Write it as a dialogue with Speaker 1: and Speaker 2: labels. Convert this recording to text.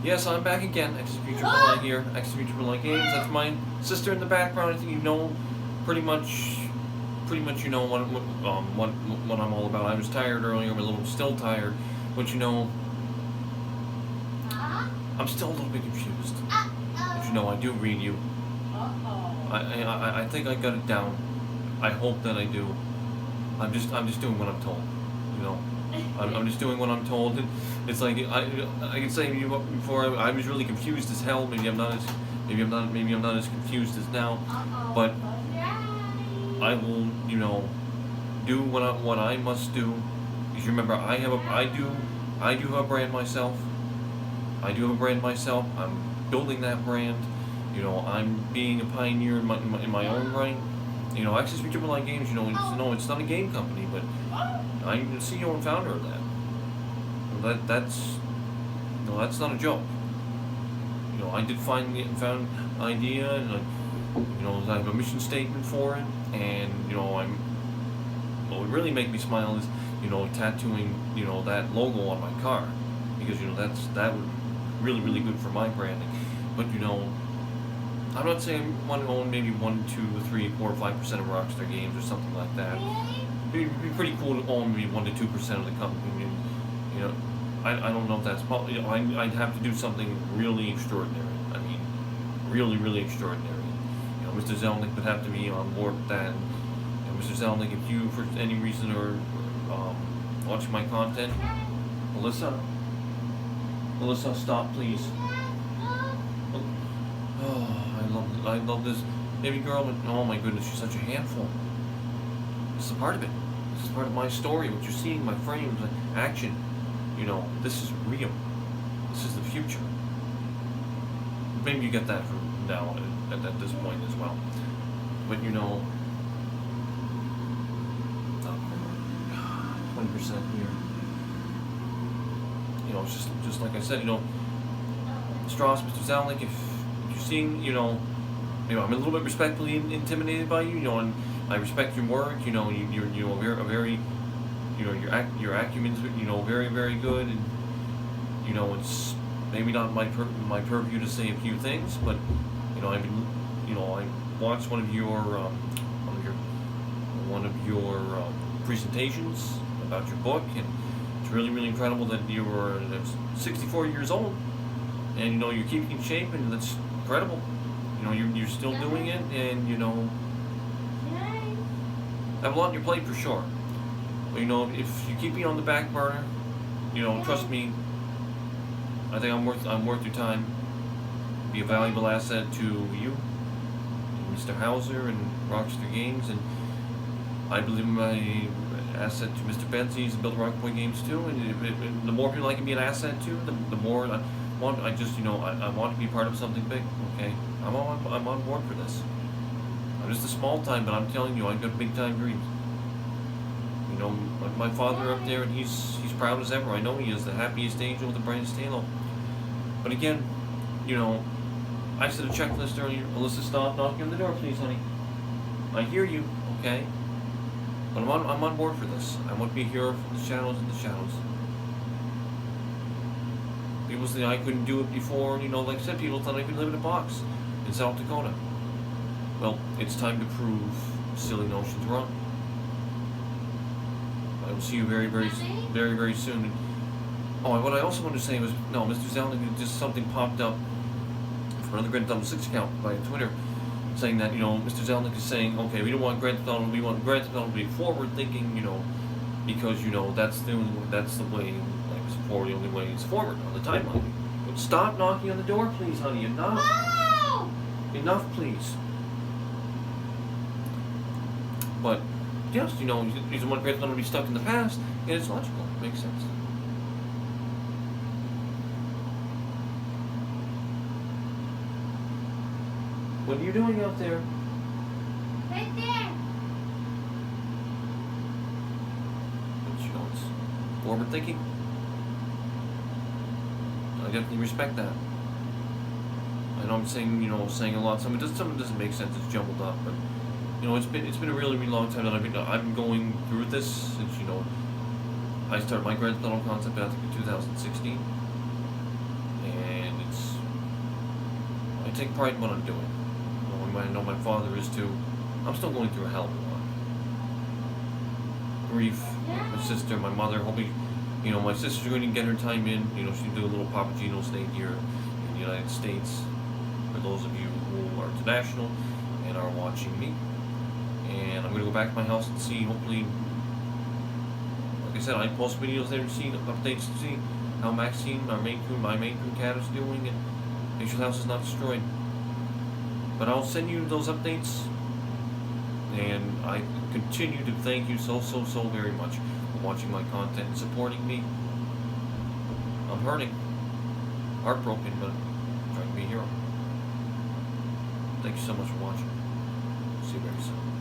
Speaker 1: Yes, I'm back again. XSP here. XSP Games. That's my sister in the background. I think you know pretty much you know what I'm all about. I was tired earlier. I'm a little still tired, but you know I'm still a little bit confused. But you know I do read you. I think I got it down. I hope that I do. I'm just doing what I'm told. You know. I'm just doing what I'm told. And it's like I can say to you before I was really confused as hell. Maybe I'm not as confused as now. But I will, you know, do what I must do. Because remember, I do have a brand myself. I do have a brand myself. I'm building that brand. You know, I'm being a pioneer in my own right. You know, XSP Games. You know, it's not a game company, but I'm the CEO and founder of that. That's not a joke. You know, I did found an idea, and you know, I have a mission statement for it, and you know, what would really make me smile is, you know, tattooing, you know, that logo on my car, because you know that would really good for my branding. But you know, I'm not saying I want to own maybe 1, 2, 3, 4, 5% of Rockstar Games or something like that. It'd be pretty cool to own maybe 1 to 2% of the company. You know, I don't know if that's possible. You know, I'd have to do something really extraordinary. I mean, really extraordinary. You know, Mr. Zelnick would have to be on board with that. You know, Mr. Zelnick, if you for any reason are watching my content, Melissa, stop, please. Oh, I love this baby girl, but oh my goodness, she's such a handful. This is a part of it. This is part of my story. What you're seeing, my frames, my action. You know, this is real. This is the future. Maybe you get that from now at this point as well. But you know, 20% here. You know, it's just like I said. You know, Strauss, Mr. Zelnick, if you're seeing, you know, I'm a little bit respectfully intimidated by you. You know, and I respect your work. You know, you're a very, you know, your acumen's, you know, very good, and you know, it's maybe not my purview to say a few things, but you know, I watched one of your presentations about your book, and it's really incredible that you were 64 years old, and you know, you're keeping in shape, and that's incredible. You know, you're still doing it, and you know, have a lot on your plate for sure. But you know, if you keep me on the back burner, you know, trust me, I think I'm worth your time. Be a valuable asset to you, Mr. Hauser, and Rockstar Games, and I believe my asset to Mr. Benzies and Build Rock Boy Games too. And the more people I can be an asset to, the more I want. I want to be part of something big. Okay, I'm on board for this. I'm just a small time, but I'm telling you, I've got big time dreams. You know, my father up there, and he's proud as ever. I know he is, the happiest angel with the brightest halo. But again, you know, I said a checklist earlier. Alyssa, stop knocking on the door, please, honey. I hear you, okay? But I'm on board for this. I want to be a hero from the shadows and the shadows. People say I couldn't do it before. You know, like I said, people thought I could live in a box in South Dakota. Well, it's time to prove silly notions wrong. I will see you very soon. Oh, what I also wanted to say was, no, Mr. Zelnick, just something popped up from another Grand Theft Auto 6 account by Twitter, saying that, you know, Mr. Zelnick is saying, okay, we don't want Grand Theft Auto, we want Grand Theft Auto to be forward thinking, you know, because, you know, that's the way, like before, the only way is forward on the timeline. But stop knocking on the door, please, honey. Enough. No! Enough, please. But yes, you know, he doesn't want Grand Theft Auto to be stuck in the past, and it's logical. It makes sense. What are you doing out there?
Speaker 2: Right there.
Speaker 1: But you know, it's forward thinking. I definitely respect that. I know I'm saying, you know, saying a lot. Some doesn't make sense. It's jumbled up, but you know, it's been a really long time that I've been going through this since, you know, I started my Grand Theft Auto concept, I think, in 2016, and take pride in what I'm doing. I know my father is too. I'm still going through a hell of a lot. Grief, my sister, my mother, hoping, my sister's going to get her time in. She'll do a little Papageno stay here in the United States. For those of you who are international and are watching me. And I'm going to go back to my house and see, hopefully, like I said, I post videos there and see updates to see how Maxine, my main coon cat is doing, and make sure the house is not destroyed. But I'll send you those updates, and I continue to thank you so very much for watching my content and supporting me. I'm hurting, heartbroken, but I'm trying to be a hero. Thank you so much for watching. See you very soon.